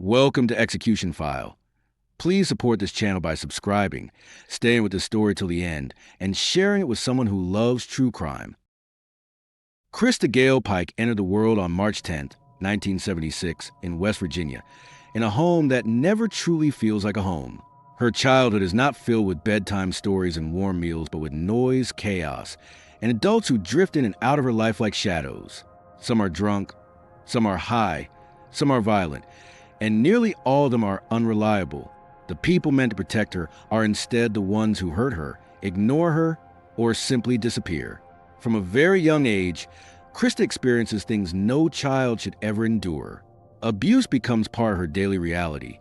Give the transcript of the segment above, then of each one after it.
Welcome to Execution File. Please support this channel by subscribing, staying with the story till the end, and sharing it with someone who loves true crime. CHRISTA Gail Pike entered the world on March 10, 1976, in West Virginia, in a home that never truly feels like a home. Her childhood is not filled with bedtime stories and warm meals, but with noise, chaos, and adults who drift in and out of her life like shadows. Some are drunk, some are high, some are violent, and nearly all of them are unreliable. The people meant to protect her are instead the ones who hurt her, ignore her, or simply disappear. From a very young age, CHRISTA experiences things no child should ever endure. Abuse becomes part of her daily reality,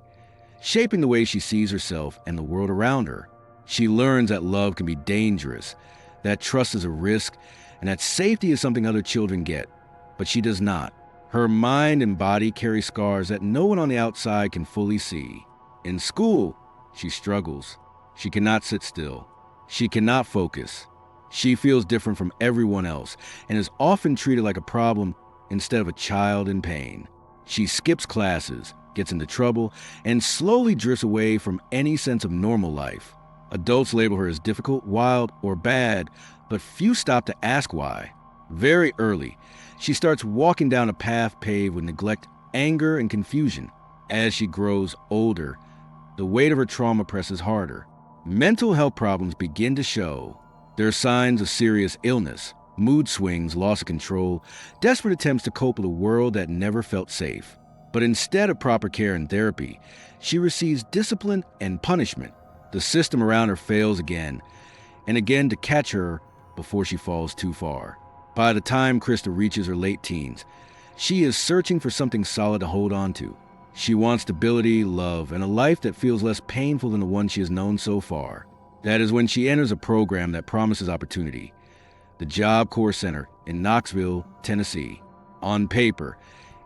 shaping the way she sees herself and the world around her. She learns that love can be dangerous, that trust is a risk, and that safety is something other children get. But she does not. Her mind and body carry scars that no one on the outside can fully see. In school, she struggles. She cannot sit still. She cannot focus. She feels different from everyone else and is often treated like a problem instead of a child in pain. She skips classes, gets into trouble, and slowly drifts away from any sense of normal life. Adults label her as difficult, wild, or bad, but few stop to ask why. Very early, she starts walking down a path paved with neglect, anger, and confusion. As she grows older, the weight of her trauma presses harder. Mental health problems begin to show. There are signs of serious illness, mood swings, loss of control, desperate attempts to cope with a world that never felt safe. But instead of proper care and therapy, she receives discipline and punishment. The system around her fails again and again to catch her before she falls too far. By the time CHRISTA reaches her late teens, she is searching for something solid to hold on to. She wants stability, love, and a life that feels less painful than the one she has known so far. That is when she enters a program that promises opportunity, the Job Corps Center in Knoxville, Tennessee. On paper,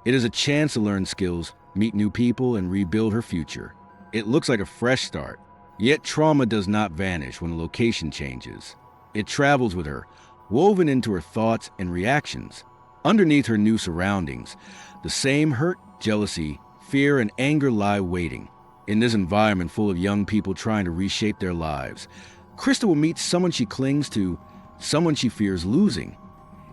it is a chance to learn skills, meet new people, and rebuild her future. It looks like a fresh start, yet trauma does not vanish when the location changes. It travels with her, woven into her thoughts and reactions. Underneath her new surroundings, the same hurt, jealousy, fear, and anger lie waiting. In this environment full of young people trying to reshape their lives, CHRISTA will meet someone she clings to, someone she fears losing,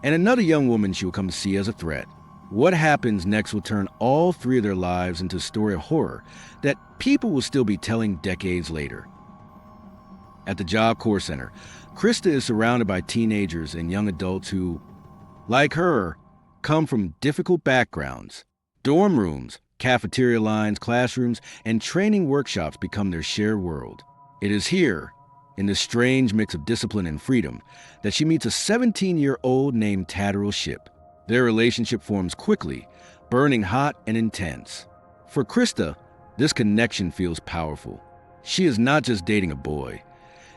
and another young woman she will come to see as a threat. What happens next will turn all three of their lives into a story of horror that people will still be telling decades later. At the Job Corps Center, CHRISTA is surrounded by teenagers and young adults who, like her, come from difficult backgrounds. Dorm rooms, cafeteria lines, classrooms, and training workshops become their shared world. It is here, in this strange mix of discipline and freedom, that she meets a 17-year-old named Tatterell Ship. Their relationship forms quickly, burning hot and intense. For CHRISTA, this connection feels powerful. She is not just dating a boy.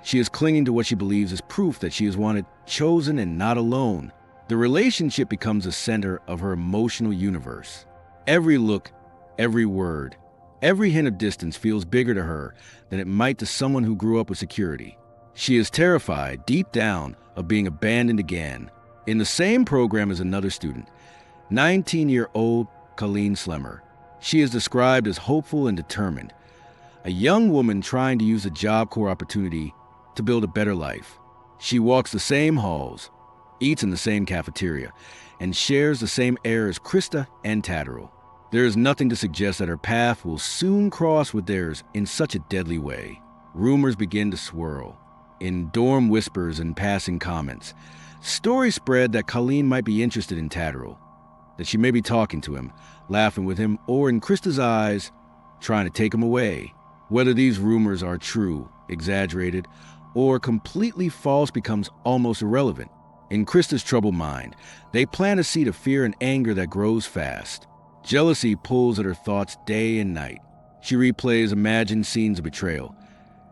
She is clinging to what she believes is proof that she is wanted, chosen, and not alone. The relationship becomes the center of her emotional universe. Every look, every word, every hint of distance feels bigger to her than it might to someone who grew up with security. She is terrified, deep down, of being abandoned again. In the same program as another student, 19-year-old Colleen Slemmer. She is described as hopeful and determined, a young woman trying to use the Job Corps opportunity to build a better life. She walks the same halls, eats in the same cafeteria, and shares the same air as CHRISTA and Tatterell. There is nothing to suggest that her path will soon cross with theirs in such a deadly way. Rumors begin to swirl. In dorm whispers and passing comments, stories spread that Colleen might be interested in Tatterell, that she may be talking to him, laughing with him, or in CHRISTA's eyes, trying to take him away. Whether these rumors are true, exaggerated, or completely false becomes almost irrelevant. In CHRISTA's troubled mind, they plant a seed of fear and anger that grows fast. Jealousy pulls at her thoughts day and night. She replays imagined scenes of betrayal,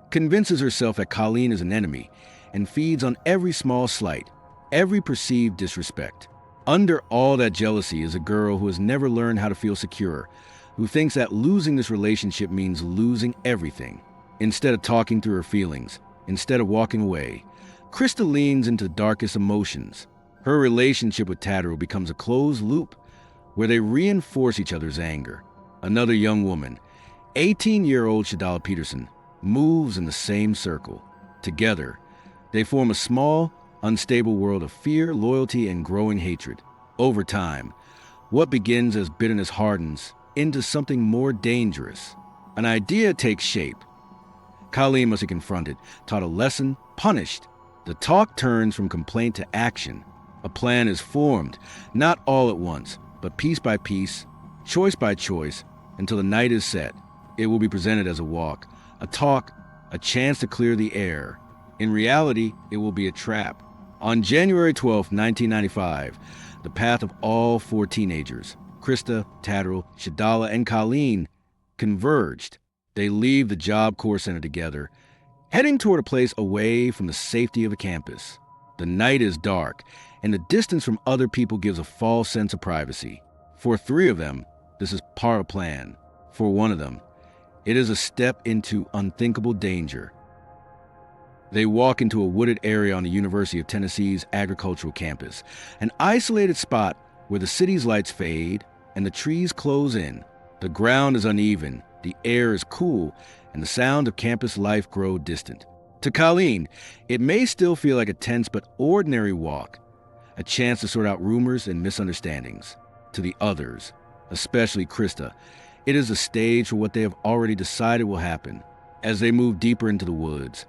convinces herself that Colleen is an enemy, and feeds on every small slight, every perceived disrespect. Under all that jealousy is a girl who has never learned how to feel secure, who thinks that losing this relationship means losing everything. Instead of talking through her feelings, instead of walking away, CHRISTA leans into the darkest emotions. Her relationship with Tatterell becomes a closed loop where they reinforce each other's anger. Another young woman, 18-year-old Shadala Peterson, moves in the same circle. Together, they form a small, unstable world of fear, loyalty, and growing hatred. Over time, what begins as bitterness hardens into something more dangerous. An idea takes shape. Colleen must be confronted, taught a lesson, punished. The talk turns from complaint to action. A plan is formed, not all at once, but piece by piece, choice by choice, until the night is set. It will be presented as a walk, a talk, a chance to clear the air. In reality, it will be a trap. On January 12, 1995, the path of all four teenagers, CHRISTA, Tatterall, Shadala, and Colleen, converged. They leave the Job Corps Center together, heading toward a place away from the safety of the campus. The night is dark, and the distance from other people gives a false sense of privacy. For three of them, this is part of a plan. For one of them, it is a step into unthinkable danger. They walk into a wooded area on the University of Tennessee's agricultural campus, an isolated spot where the city's lights fade and the trees close in. The ground is uneven, the air is cool, and the sound of campus life grow distant. To Colleen, it may still feel like a tense but ordinary walk, a chance to sort out rumors and misunderstandings. To the others, especially CHRISTA, it is a stage for what they have already decided will happen. As they move deeper into the woods,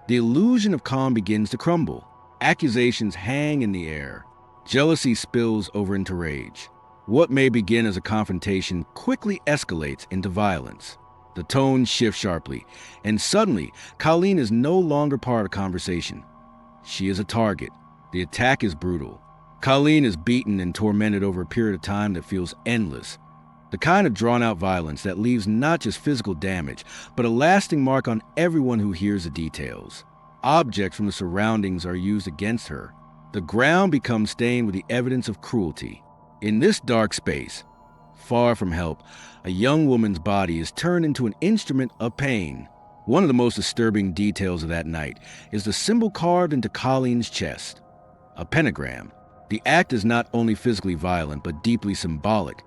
the illusion of calm begins to crumble. Accusations hang in the air. Jealousy spills over into rage. What may begin as a confrontation quickly escalates into violence. The tone shifts sharply, and suddenly, Colleen is no longer part of the conversation. She is a target. The attack is brutal. Colleen is beaten and tormented over a period of time that feels endless. The kind of drawn-out violence that leaves not just physical damage, but a lasting mark on everyone who hears the details. Objects from the surroundings are used against her. The ground becomes stained with the evidence of cruelty. In this dark space, far from help, a young woman's body is turned into an instrument of pain. One of the most disturbing details of that night is the symbol carved into Colleen's chest, a pentagram. The act is not only physically violent, but deeply symbolic,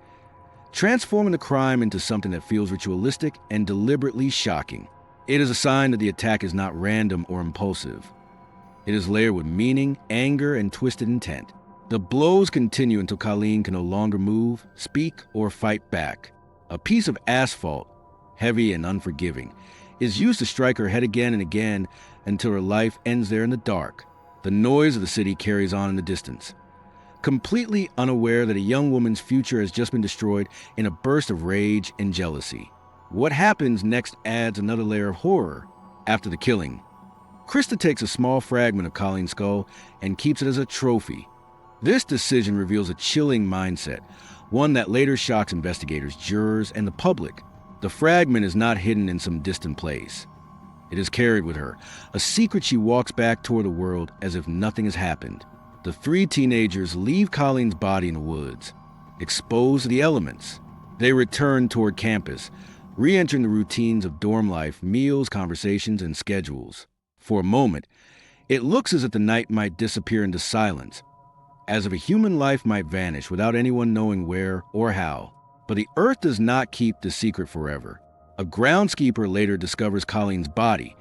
transforming the crime into something that feels ritualistic and deliberately shocking. It is a sign that the attack is not random or impulsive. It is layered with meaning, anger, and twisted intent. The blows continue until Colleen can no longer move, speak, or fight back. A piece of asphalt, heavy and unforgiving, is used to strike her head again and again until her life ends there in the dark. The noise of the city carries on in the distance. Completely unaware that a young woman's future has just been destroyed in a burst of rage and jealousy. What happens next adds another layer of horror. After the killing, CHRISTA takes a small fragment of Colleen's skull and keeps it as a trophy. This decision reveals a chilling mindset, one that later shocks investigators, jurors, and the public. The fragment is not hidden in some distant place. It is carried with her, a secret she walks back toward the world as if nothing has happened. The three teenagers leave Colleen's body in the woods, exposed to the elements. They return toward campus, re-entering the routines of dorm life, meals, conversations, and schedules. For a moment, it looks as if the night might disappear into silence, as if a human life might vanish without anyone knowing where or how. But the earth does not keep the secret forever. A groundskeeper later discovers Colleen's body,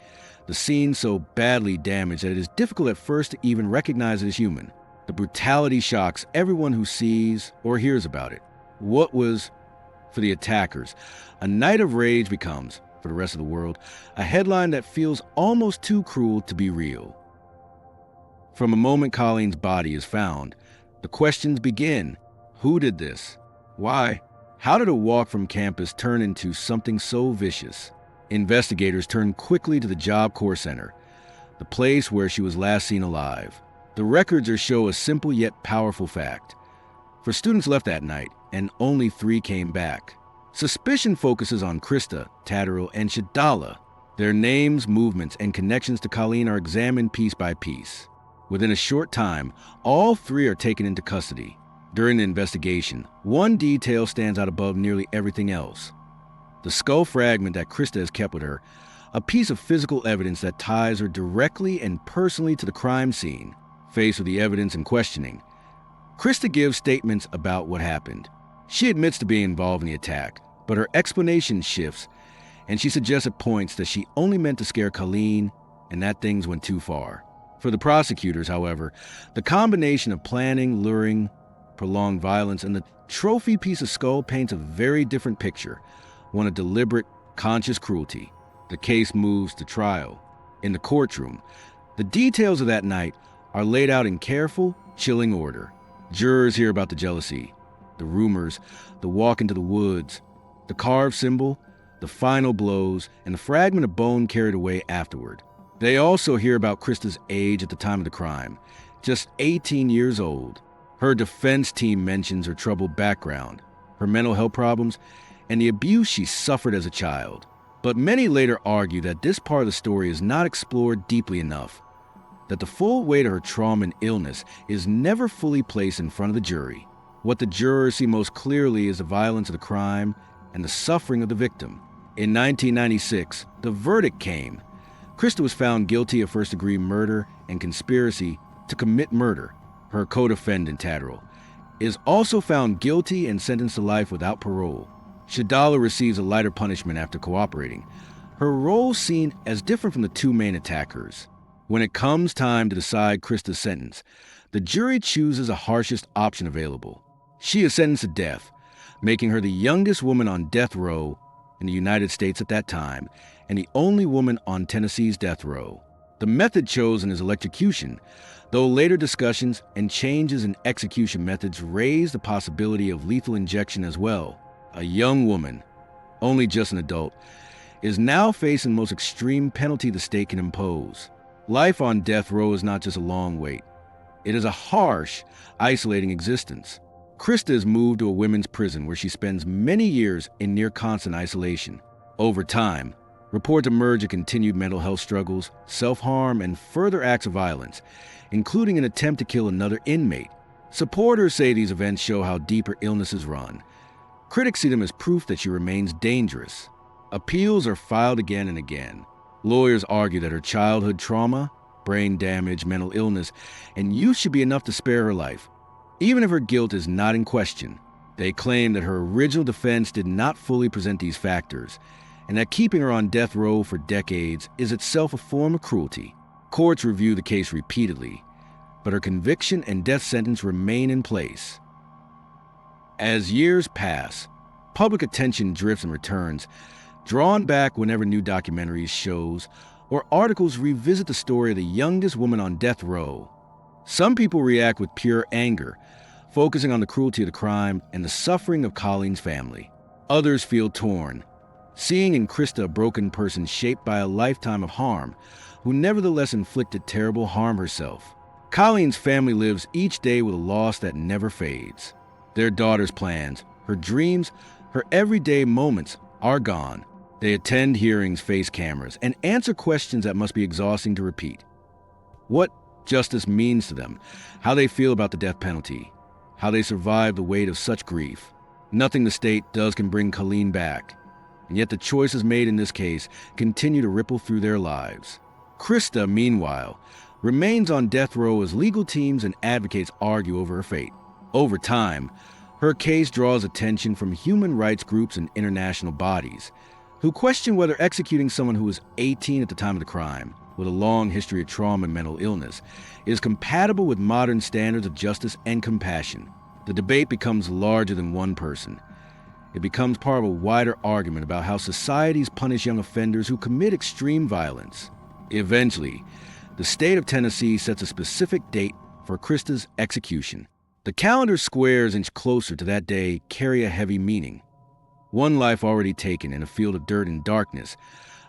the scene so badly damaged that it is difficult at first to even recognize it as human. The brutality shocks everyone who sees or hears about it. What was, for the attackers, a night of rage becomes, for the rest of the world, a headline that feels almost too cruel to be real. From the moment Colleen's body is found, the questions begin. Who did this? Why? How did a walk from campus turn into something so vicious? Investigators turn quickly to the Job Corps Center, the place where she was last seen alive. The records show a simple yet powerful fact. For students left that night, and only 3 came back. Suspicion focuses on CHRISTA, Tatterall, and Shadala. Their names, movements, and connections to Colleen are examined piece by piece. Within a short time, all 3 are taken into custody. During the investigation, one detail stands out above nearly everything else. The skull fragment that CHRISTA has kept with her, a piece of physical evidence that ties her directly and personally to the crime scene. Faced with the evidence and questioning, CHRISTA gives statements about what happened. She admits to being involved in the attack, But her explanation shifts, and she suggests at points that she only meant to scare Colleen and that things went too far. For the prosecutors, however, the combination of planning, luring, prolonged violence, and the trophy piece of skull paints a very different picture, one of deliberate, conscious cruelty. The case moves to trial. In the courtroom, the details of that night are laid out in careful, chilling order. Jurors hear about the jealousy, the rumors, the walk into the woods, the carved symbol, the final blows, and the fragment of bone carried away afterward. They also hear about CHRISTA's age at the time of the crime, just 18 years old. Her defense team mentions her troubled background, her mental health problems, and the abuse she suffered as a child. But many later argue that this part of the story is not explored deeply enough, that the full weight of her trauma and illness is never fully placed in front of the jury. What the jurors see most clearly is the violence of the crime and the suffering of the victim. In 1996, the verdict came. CHRISTA was found guilty of first-degree murder and conspiracy to commit murder. Her co-defendant, Tadrell, is also found guilty and sentenced to life without parole. Shadala receives a lighter punishment after cooperating, her role seen as different from the two main attackers. When it comes time to decide CHRISTA's sentence, the jury chooses the harshest option available. She is sentenced to death, making her the youngest woman on death row in the United States at that time, and the only woman on Tennessee's death row. The method chosen is electrocution, though later discussions and changes in execution methods raise the possibility of lethal injection as well. A young woman, only just an adult, is now facing the most extreme penalty the state can impose. Life on death row is not just a long wait. It is a harsh, isolating existence. CHRISTA is moved to a women's prison where she spends many years in near constant isolation. Over time, reports emerge of continued mental health struggles, self-harm, and further acts of violence, including an attempt to kill another inmate. Supporters say these events show how deep her illnesses run. Critics see them as proof that she remains dangerous. Appeals are filed again and again. Lawyers argue that her childhood trauma, brain damage, mental illness, and youth should be enough to spare her life, even if her guilt is not in question. They claim that her original defense did not fully present these factors, and that keeping her on death row for decades is itself a form of cruelty. Courts review the case repeatedly, but her conviction and death sentence remain in place. As years pass, public attention drifts and returns, drawn back whenever new documentaries, shows, or articles revisit the story of the youngest woman on death row. Some people react with pure anger, focusing on the cruelty of the crime and the suffering of Colleen's family. Others feel torn, seeing in CHRISTA a broken person shaped by a lifetime of harm, who nevertheless inflicted terrible harm herself. Colleen's family lives each day with a loss that never fades. Their daughter's plans, her dreams, her everyday moments are gone. They attend hearings, face cameras, and answer questions that must be exhausting to repeat. What justice means to them, how they feel about the death penalty, how they survive the weight of such grief. Nothing the state does can bring Colleen back, and yet the choices made in this case continue to ripple through their lives. CHRISTA, meanwhile, remains on death row as legal teams and advocates argue over her fate. Over time, her case draws attention from human rights groups and international bodies, who question whether executing someone who was 18 at the time of the crime, with a long history of trauma and mental illness, is compatible with modern standards of justice and compassion. The debate becomes larger than one person. It becomes part of a wider argument about how societies punish young offenders who commit extreme violence. Eventually, the state of Tennessee sets a specific date for CHRISTA's execution. The calendar squares inch closer to that day carry a heavy meaning. One life already taken in a field of dirt and darkness,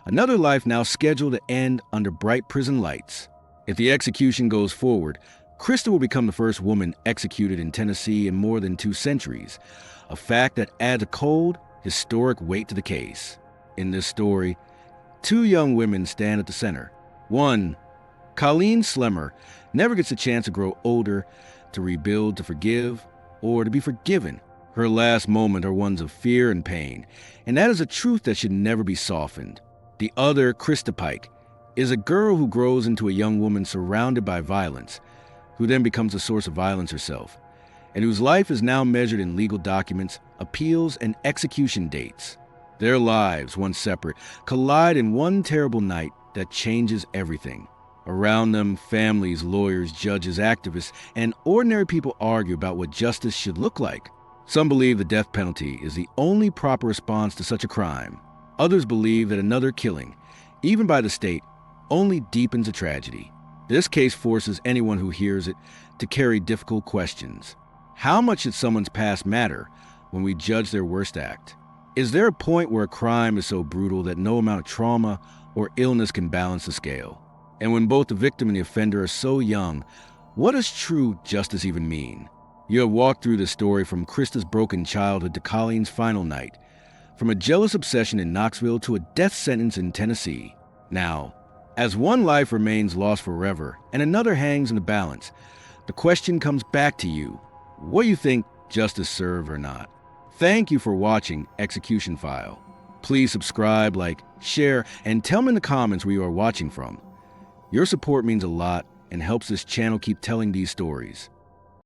another life now scheduled to end under bright prison lights. If the execution goes forward, CHRISTA will become the first woman executed in Tennessee in more than 2 centuries, a fact that adds a cold, historic weight to the case. In this story, 2 young women stand at the center. One, Colleen Slemmer, never gets a chance to grow older, to rebuild, to forgive, or to be forgiven. Her last moments are ones of fear and pain, and that is a truth that should never be softened. The other, CHRISTA Pike, is a girl who grows into a young woman surrounded by violence, who then becomes a source of violence herself. and whose life is now measured in legal documents, appeals, and execution dates. Their lives, once separate, collide in one terrible night that changes everything. Around them, families, lawyers, judges, activists, and ordinary people argue about what justice should look like. Some believe the death penalty is the only proper response to such a crime. Others believe that another killing, even by the state, only deepens a tragedy. This case forces anyone who hears it to carry difficult questions. How much should someone's past matter when we judge their worst act? Is there a point where a crime is so brutal that no amount of trauma or illness can balance the scale? And when both the victim and the offender are so young, what does true justice even mean? You have walked through the story from Christa's broken childhood to Colleen's final night, from a jealous obsession in Knoxville to a death sentence in Tennessee. Now, as one life remains lost forever and another hangs in the balance, the question comes back to you. What do you think, justice served or not? Thank you for watching Execution File. Please subscribe, like, share, and tell me in the comments where you are watching from. Your support means a lot and helps this channel keep telling these stories.